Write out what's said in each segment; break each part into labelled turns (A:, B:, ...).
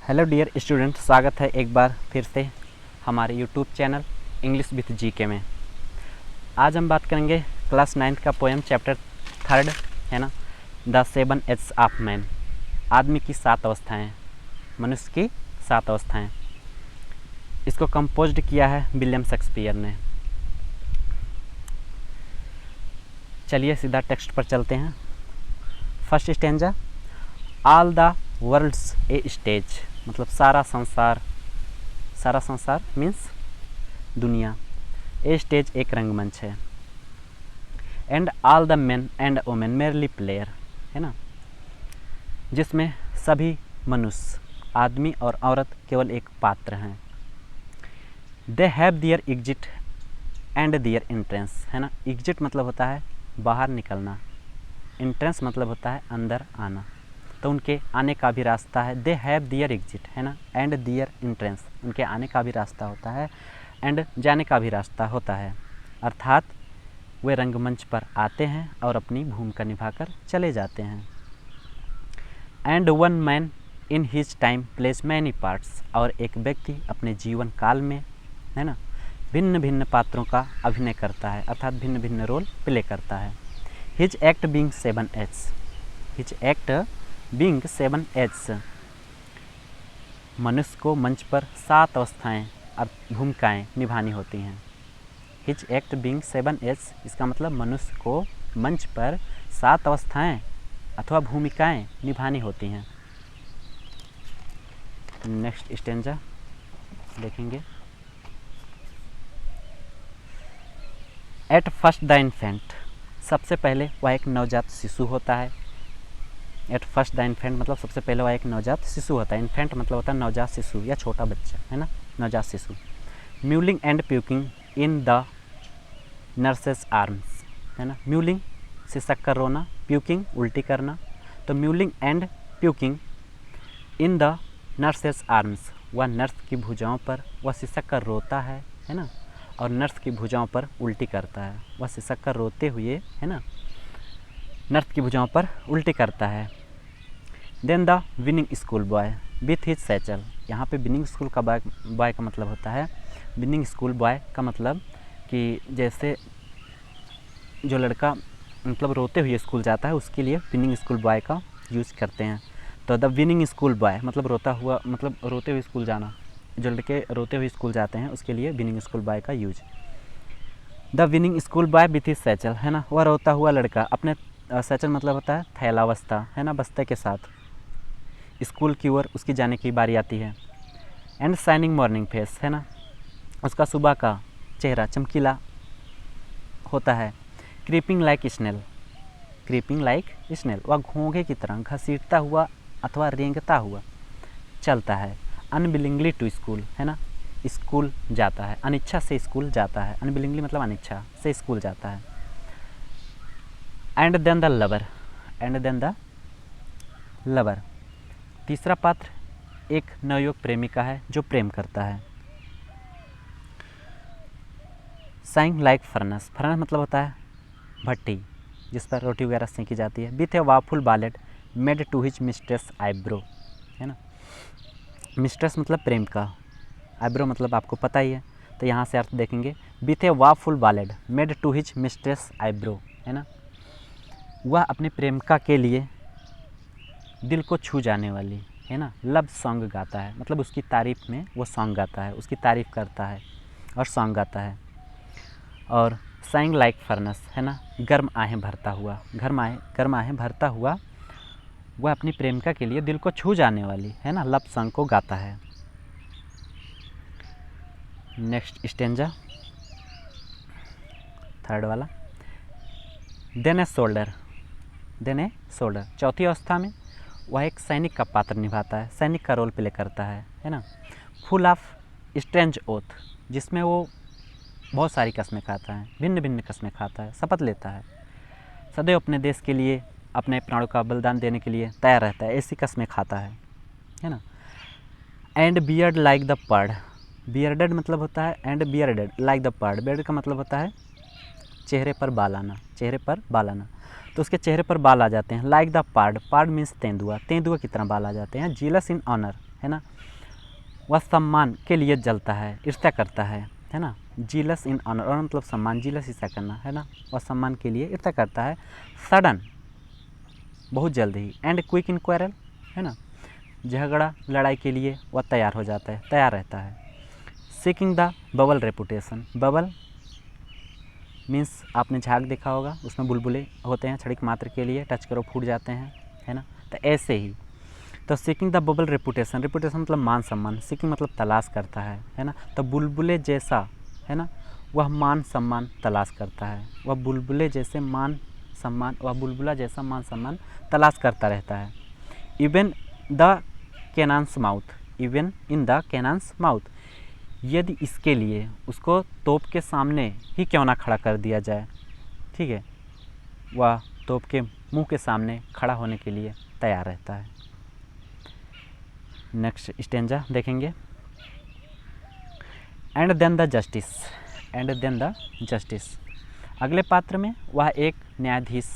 A: Hello dear student, स्वागत है एक बार फिर से हमारे YouTube channel English with GK में। आज हम बात करेंगे क्लास 9th का पोएम चैप्टर 3 है ना, द 7 एज ऑफ मैन। आदमी की 7 अवस्थाएं, मनुष्य की 7 अवस्थाएं। इसको कंपोज्ड किया है विलियम शेक्सपियर ने। चलिए सीधा टेक्स्ट पर चलते हैं। First stanza, all the world's a stage, मतलब सारा संसार मीन्स दुनिया। ए स्टेज एक रंगमंच है। And all the main and women merely player, है ना, जिसमें सभी मनुष्य, आदमी और औरत केवल एक पात्र हैं। They have their exit and their entrance, है ना। एग्जिट मतलब होता है बाहर निकलना, एंट्रेंस मतलब होता है अंदर आना। तो उनके आने का भी रास्ता है। दे हैव दियर एग्जिट, है ना, एंड दियर एंट्रेंस, उनके आने का भी रास्ता होता है एंड जाने का भी रास्ता होता है। अर्थात वे रंगमंच पर आते हैं और अपनी भूमिका निभाकर चले जाते हैं। And one man in his time plays many parts, और एक व्यक्ति अपने जीवन काल में, है ना, भिन्न भिन्न पात्रों का अभिनय करता है, अर्थात भिन्न भिन्न रोल प्ले करता है। His act being 7 age, his act being 7 age, मनुष्य को मंच पर 7 अवस्थाएं और भूमिकाएं निभानी होती हैं। हिज एक्ट बीइंग 7 एज, इसका मतलब मनुष्य को मंच पर 7 अवस्थाएं अथवा भूमिकाएं निभानी होती हैं। नेक्स्ट स्टेंजा देखेंगे। एट फर्स्ट द इन्फेंट, सबसे पहले वह एक नवजात शिशु होता है। एट फर्स्ट द इन्फेंट मतलब सबसे पहले वह एक नवजात शिशु होता है। इन्फेंट मतलब होता है नवजात शिशु या छोटा बच्चा, है ना, नवजात शिशु। Mewling and puking in the nurses arms, है ना। म्यूलिंग सिसक कर रोना, प्यूकिंग उल्टी करना। तो mewling and puking in the nurses arms, वह नर्स की भुजाओं पर वह सिसक कर रोता है ना, और नर्स की भुजाओं पर उल्टी करता है। वह सिसक कर रोते हुए, है ना, नर्स की भुजाओं पर उल्टी करता है। Then the whining school boy with his satchel, यहाँ पे विनिंग स्कूल का बॉय का मतलब होता है, विनिंग स्कूल बॉय का मतलब कि जैसे जो लड़का मतलब रोते हुए स्कूल जाता है उसके लिए विनिंग स्कूल बॉय का यूज़ करते हैं। तो द विनिंग स्कूल बॉय मतलब रोता हुआ, मतलब रोते हुए स्कूल जाना, जो लड़के रोते हुए स्कूल जाते हैं उसके लिए विनिंग स्कूल बॉय का use. The whining school boy with his satchel, है ना, वह रोता हुआ लड़का अपने सैचल मतलब होता है थैलावस्था, है ना, बस्ते के साथ स्कूल की ओर उसकी जाने की बारी आती है। एंड शाइनिंग मॉर्निंग फेस, है ना, उसका सुबह का चेहरा चमकीला होता है। Creeping like snail, creeping like snail, वह घोंघे की तरह घसीटता हुआ अथवा रेंगता हुआ चलता है। अनविलिंगली टू स्कूल, है ना, स्कूल जाता है, अनिच्छा से स्कूल जाता है। अनविलिंगली मतलब अनिच्छा से स्कूल जाता है। And then the lover, and then the lover, तीसरा पात्र एक नवयुवक प्रेमिका है जो प्रेम करता है। साइंग लाइक फर्नेस, फर्नेस मतलब होता है भट्टी जिस पर रोटी वगैरह सेंकी जाती है। With a woeful ballad made to his mistress eyebrow, है ना, मिस्ट्रेस मतलब प्रेम का, आईब्रो मतलब आपको पता ही है। तो यहाँ से अर्थ देखेंगे, with a woeful ballad made to his mistress eyebrow, है ना, वह अपने प्रेमिका के लिए दिल को छू जाने वाली, है ना, लव सॉन्ग गाता है, मतलब उसकी तारीफ़ में वो सॉन्ग गाता है, उसकी तारीफ़ करता है और सॉन्ग गाता है। और साइंग लाइक फर्नेस, है ना, गर्म आहें भरता हुआ, गर्म आहें भरता हुआ वह अपनी प्रेमिका के लिए दिल को छू जाने वाली, है ना, लव सॉन्ग को गाता है। नेक्स्ट स्टेंजा थर्ड वाला। देन ए सोल्डर, देन ए सोल्डर, चौथी अवस्था में वह एक सैनिक का पात्र निभाता है, सैनिक का रोल प्ले करता है ना। फुल ऑफ स्ट्रेंज ओथ, जिसमें वो बहुत सारी कस्में खाता है, भिन्न भिन्न कस्में खाता है, शपथ लेता है, सदैव अपने देश के लिए अपने प्राणों का बलिदान देने के लिए तैयार रहता है, ऐसी कस्में खाता है ना। And beard like the PERT, bearded मतलब होता है and bearded like the PERT, beard का मतलब होता है चेहरे पर बाल आना, चेहरे पर बाल आना। तो उसके चेहरे पर बाल आ जाते हैं। लाइक द पार्ड, पार्ड मीन्स तेंदुआ, तेंदुआ की तरह बाल आ जाते हैं। जीलस इन ऑनर, है ना। वह सम्मान के लिए जलता है, ईर्ष्या करता है ना। जीलस इन ऑनर, और मतलब सम्मान, जीलस ईर्ष्या करना, है ना। वह सम्मान के लिए ईर्ष्या करता है। सडन, बहुत जल्द ही। एंड क्विक इन क्वेरल, है ना। झगड़ा लड़ाई के लिए वह तैयार हो जाता है, तैयार रहता है। Seeking the bubble reputation, bubble means आपने झाग देखा होगा, उसमें बुलबुले होते हैं क्षणिक मात्र के लिए, टच करो फूट जाते हैं, है ना। तो ऐसे ही तो seeking the bubble reputation, reputation मतलब मान सम्मान, सीकिंग मतलब तलाश करता है ना। तो बुलबुले जैसा, है ना, वह मान सम्मान तलाश करता है। वह बुलबुले जैसे मान सम्मान, वह बुलबुला जैसा मान सम्मान तलाश करता रहता है। Even the cannon's mouth, even in the cannon's mouth, यदि इसके लिए उसको तोप के सामने ही क्यों ना खड़ा कर दिया जाए, ठीक है, वह तोप के मुंह के सामने खड़ा होने के लिए तैयार रहता है। नेक्स्ट स्टेंजा देखेंगे। And then the justice, and then the justice, अगले पात्र में वह एक न्यायाधीश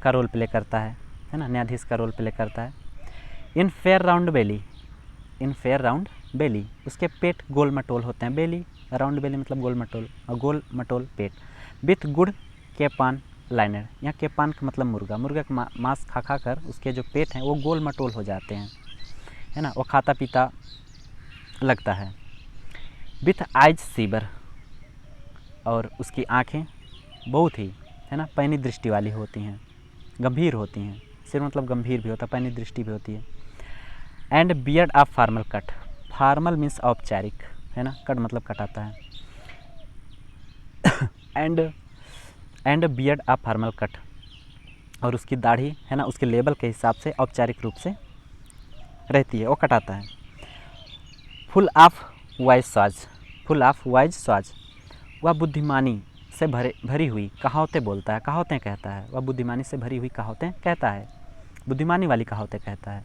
A: का रोल प्ले करता है ना, न्यायाधीश का रोल प्ले करता है। इन फेयर राउंड बेली, इन फेयर राउंड बेली, उसके पेट गोल मटोल होते हैं। बेली, राउंड बेली मतलब गोल मटोल, और गोल मटोल पेट। विथ गुड़ केपान लाइनर, यहाँ केपान का मतलब मुर्गा, मुर्गा का मांस खा खा कर उसके जो पेट हैं वो गोल मटोल हो जाते हैं, है ना। वो खाता पीता लगता है। विथ आइज सीबर, और उसकी आँखें बहुत ही, है ना, पैनी दृष्टि वाली होती हैं, गंभीर होती हैं। सिर मतलब गंभीर भी होता है, पैनी दृष्टि भी होती है। And beard of formal cut, formal means औपचारिक, है ना, कट मतलब कटाता है। And beard of formal cut, और उसकी दाढ़ी, है ना, उसके लेवल के हिसाब से औपचारिक रूप से रहती है, वो कटाता है। Full of wise saws, full of wise saws, वह बुद्धिमानी से भरी हुई कहावतें बोलता है, कहावतें कहता है। वह बुद्धिमानी से भरी हुई कहावतें कहता है, बुद्धिमानी वाली कहावतें कहता है।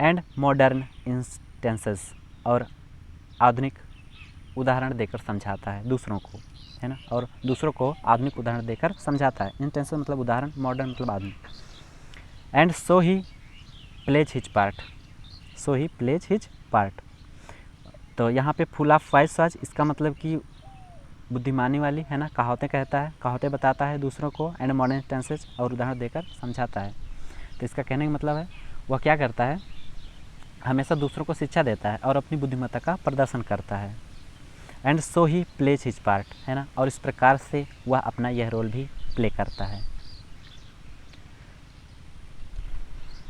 A: एंड मॉडर्न इंस्टेंसेस, और आधुनिक उदाहरण देकर समझाता है दूसरों को, है ना, और दूसरों को आधुनिक उदाहरण देकर समझाता है। इंस्टेंसेस मतलब उदाहरण, मॉडर्न मतलब आधुनिक। And so he plays his part, so he plays his part, तो यहाँ पे फुल ऑफ वाइज स्वाज, इसका मतलब कि बुद्धिमानी वाली, है ना, कहावतें कहता है, कहावतें बताता है दूसरों को। एंड मॉडर्न इंस्टेंसेस, और उदाहरण देकर समझाता है। तो इसका कहने का मतलब है वह क्या करता है, हमेशा दूसरों को शिक्षा देता है और अपनी बुद्धिमत्ता का प्रदर्शन करता है। And so he plays his part, है ना, और इस प्रकार से वह अपना यह रोल भी प्ले करता है।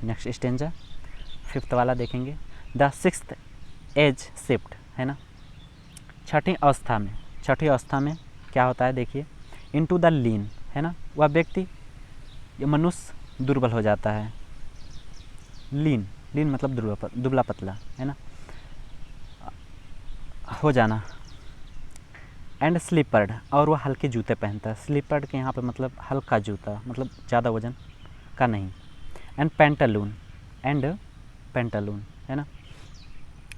A: नेक्स्ट स्टेंजा, फिफ्थ वाला देखेंगे। द सिक्स्थ एज शिफ्ट, है ना, छठी अवस्था में, छठी अवस्था में क्या होता है देखिए। इनटू द लीन, है ना, वह व्यक्ति, ये मनुष्य दुर्बल हो जाता है। लीन, लीन मतलब दुबला पतला, है ना, हो जाना। एंड स्लीपर्ड, और वह हल्के जूते पहनता है। स्लीपर्ड के यहाँ पे मतलब हल्का जूता, मतलब ज़्यादा वजन का नहीं। एंड पेंटालून, एंड पेंटालून, है ना,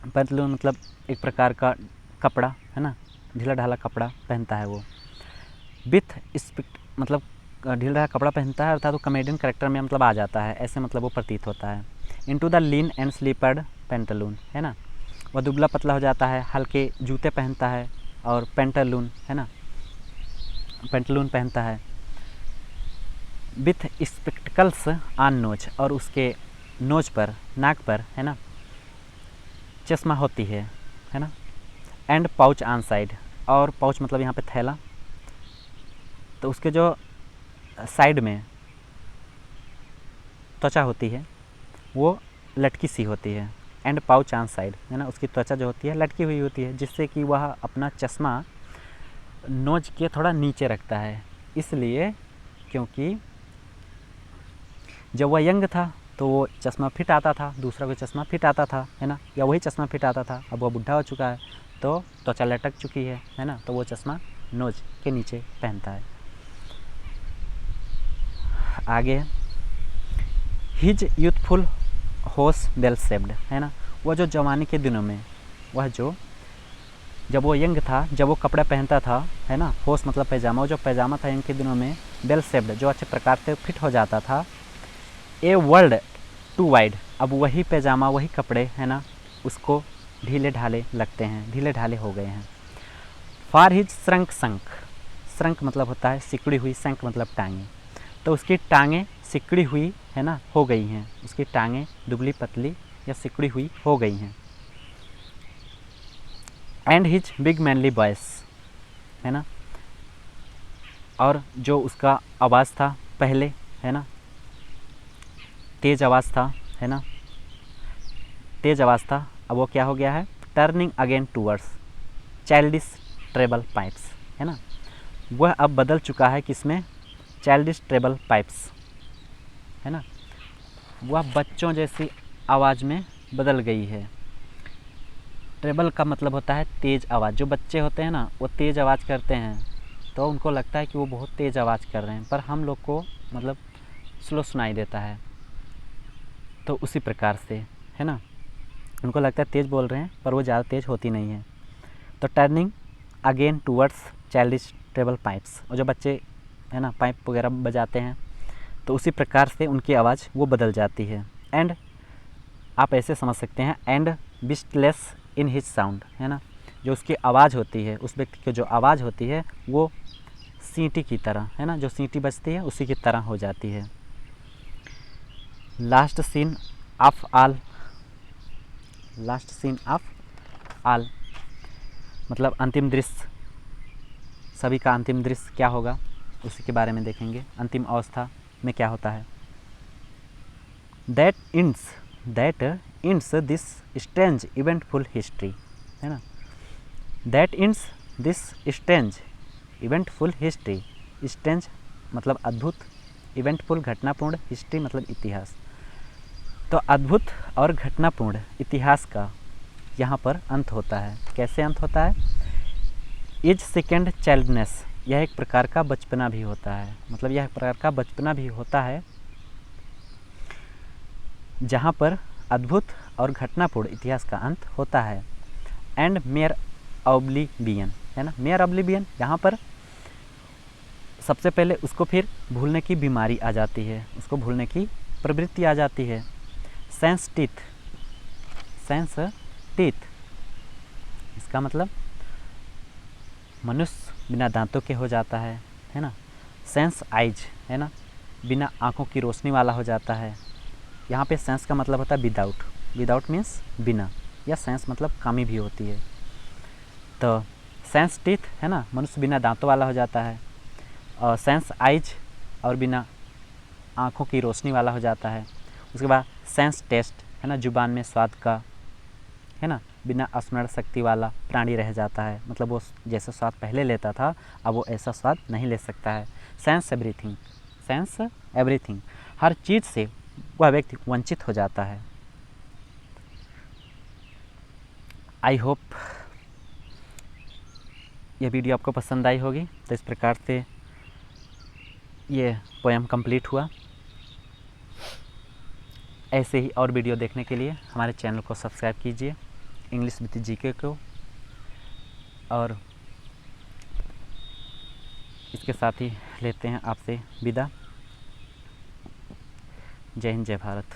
A: पेंटालून मतलब एक प्रकार का कपड़ा, है ना, ढीला ढाला कपड़ा पहनता है वो। विथ स्पिक्ट मतलब ढीला ढाला कपड़ा पहनता है, अर्थात वो कॉमेडियन कैरेक्टर में मतलब आ जाता है, ऐसे मतलब वो प्रतीत होता है। Into the lean and slippered pantaloon, है ना, वह दुबला पतला हो जाता है, हल्के जूते पहनता है, और पेंटालून, है ना, पेंटालून पहनता है। विथ स्पेक्टिकल्स ऑन नोज, और उसके नोज पर, नाक पर, है ना, चश्मा होती है ना। एंड पाउच ऑन साइड, और पाउच मतलब यहाँ पे थैला, तो उसके जो साइड में त्वचा होती है वो लटकी सी होती है। एंड पाउच ऑन साइड, है ना, उसकी त्वचा जो होती है लटकी हुई होती है, जिससे कि वह अपना चश्मा नोज के थोड़ा नीचे रखता है। इसलिए क्योंकि जब वह यंग था तो वो चश्मा फिट आता था, दूसरा कोई चश्मा फिट आता था, है ना, या वही चश्मा फिट आता था। अब वह बुढ़ा हो चुका है तो त्वचा लटक चुकी है ना, तो वो चश्मा नोज के नीचे पहनता है। आगे, हिज यूथफुल होश वेल शेप्ड, है ना, वह जो जवानी के दिनों में, वह जो जब वो यंग था, जब वो कपड़ा पहनता था, है ना, होश मतलब पैजामा, वो जो पैजामा था यंग के दिनों में वेल शेप्ड, जो अच्छे प्रकार से फिट हो जाता था। ए वर्ल्ड टू वाइड, अब वही पैजामा, वही कपड़े, है ना, उसको ढीले ढाले लगते हैं, ढीले ढाले हो गए हैं। For his shrunk sunk, shrunk मतलब होता है सिकुड़ी हुई, संक मतलब टांगे, तो उसकी टांगें सिकुड़ी हुई है ना, हो गई हैं, उसकी टांगें दुबली पतली या सिकुड़ी हुई हो गई हैं। And his big manly voice, है ना, और जो उसका आवाज़ था पहले, है ना, तेज़ आवाज़ था, है ना, तेज़ आवाज़ था, अब वो क्या हो गया है, turning again towards childish treble pipes, है ना, वह अब बदल चुका है किसमें, चाइल्डिश ट्रेबल पाइप्स, है ना, वह बच्चों जैसी आवाज़ में बदल गई है। ट्रेबल का मतलब होता है तेज़ आवाज़, जो बच्चे होते हैं ना वो तेज़ आवाज़ करते हैं तो उनको लगता है कि वो बहुत तेज़ आवाज़ कर रहे हैं, पर हम लोग को मतलब स्लो सुनाई देता है, तो उसी प्रकार से, है ना, उनको लगता है तेज़ बोल रहे हैं पर वो ज़्यादा तेज़ होती नहीं है। तो turning again towards childish treble pipes, और जो बच्चे है ना पाइप वगैरह बजाते हैं तो उसी प्रकार से उनकी आवाज़ वो बदल जाती है। एंड आप ऐसे समझ सकते हैं, एंड बिस्टलेस इन हिज साउंड, है ना, जो उसकी आवाज़ होती है, उस व्यक्ति की जो आवाज़ होती है वो सीटी की तरह, है ना, जो सीटी बजती है उसी की तरह हो जाती है। Last scene of all, last scene of all मतलब अंतिम दृश्य, सभी का अंतिम दृश्य क्या होगा उसी के बारे में देखेंगे। अंतिम अवस्था में क्या होता है, that ends this strange eventful history, है ना, that ends this strange eventful history, strange मतलब अद्भुत, इवेंटफुल घटनापूर्ण, हिस्ट्री मतलब इतिहास, तो अद्भुत और घटनापूर्ण इतिहास का यहाँ पर अंत होता है। कैसे अंत होता है, इज सेकेंड चाइल्डनेस, यह एक प्रकार का बचपना भी होता है, मतलब यह एक प्रकार का बचपना भी होता है जहाँ पर अद्भुत और घटनापूर्ण इतिहास का अंत होता है। एंड मेयर ऑब्लिवियन, है ना, मेयर ऑब्लिवियन, यहाँ पर सबसे पहले उसको फिर भूलने की बीमारी आ जाती है, उसको भूलने की प्रवृत्ति आ जाती है। सेंस टीथ, सेंस टीथ इसका मतलब मनुष्य बिना दांतों के हो जाता है ना। सेंस आइज, है ना, बिना आँखों की रोशनी वाला हो जाता है। यहाँ पे सेंस का मतलब होता है विदाउट, विदाउट मीन्स बिना, या सेंस मतलब कमी भी होती है। तो सेंस टीथ, है ना, मनुष्य बिना दांतों वाला हो जाता है, और सेंस आइज और बिना आँखों की रोशनी वाला हो जाता है। उसके बाद सेंस टेस्ट, है ना, जुबान में स्वाद का, है ना, बिना स्मरण शक्ति वाला प्राणी रह जाता है, मतलब वो जैसा स्वाद पहले लेता था अब वो ऐसा स्वाद नहीं ले सकता है। सेंस एवरीथिंग, सेंस एवरीथिंग, हर चीज़ से वह व्यक्ति वंचित हो जाता है। आई होप यह वीडियो आपको पसंद आई होगी। तो इस प्रकार से ये पोएम कंप्लीट हुआ। ऐसे ही और वीडियो देखने के लिए हमारे चैनल को सब्सक्राइब कीजिए, इंग्लिश विद जीके को, और इसके साथ ही लेते हैं आपसे विदा। जय हिंद, जय भारत।